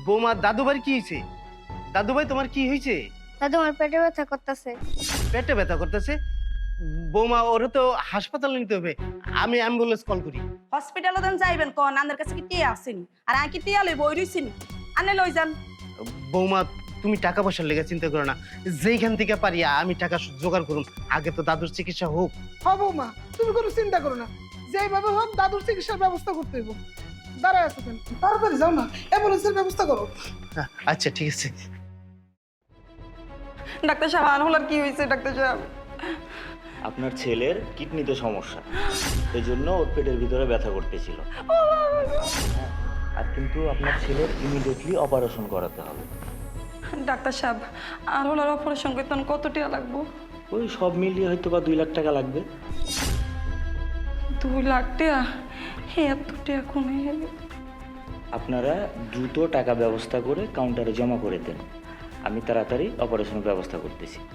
বৌমা দাদুভাই কি হয়েছে? দাদুভাই তোমার কি হয়েছে? দাদু আমার পেটে ব্যথা করতেছে। পেটে ব্যথা করতেছে? বৌমা ওরে তো হাসপাতালে নিতে হবে, আমি অ্যাম্বুলেন্স কল করি। হসপিটালে দেন যাইবেন কোন আন্দের কাছে কি টিয়া আসেনি আর আমি কি টিয়া লইব ওই রইছিনি আনে লই যান। বৌমা তুমি টাকা পয়সার লেগে চিন্তা করো না, যেইখান থেকে পারি আমি টাকা জোগাড় করুন, আগে তো দাদুর চিকিৎসা হোক। হবো মা, তুমি কোনো চিন্তা করো না, যেভাবে হোক দাদুর চিকিৎসার ব্যবস্থা করতে হইব। দাঁড়ায় আছো কেন? তাড়াতাড়ি যাও না, অ্যাম্বুলেন্সের ব্যবস্থা করো। আচ্ছা ঠিক আছে। ডাক্তার সাহেব আনহুলার কি হয়েছে ডাক্তার সাহেব? আপনার ছেলের কিডনিতে সমস্যা, এই জন্য ওর পেটের ভিতরে ব্যথা করতেছিল। আর কিন্তু আপনার ছেলের ইমিডিয়েটলি অপারেশন করাতে হবে। ডাক্তার সাহেব আনহুলার অপারেশন করতে কত টাকা লাগবে? ওই সব মিলিয়ে হয়তো বা 2 লাখ টাকা লাগবে। 2 লাখ টাকা? এত টাকা কমে গেল। আপনারা দ্রুত টাকা ব্যবস্থা করে কাউন্টারে জমা করে দেন, আমি তাড়াতাড়ি অপারেশনের ব্যবস্থা করতেছি।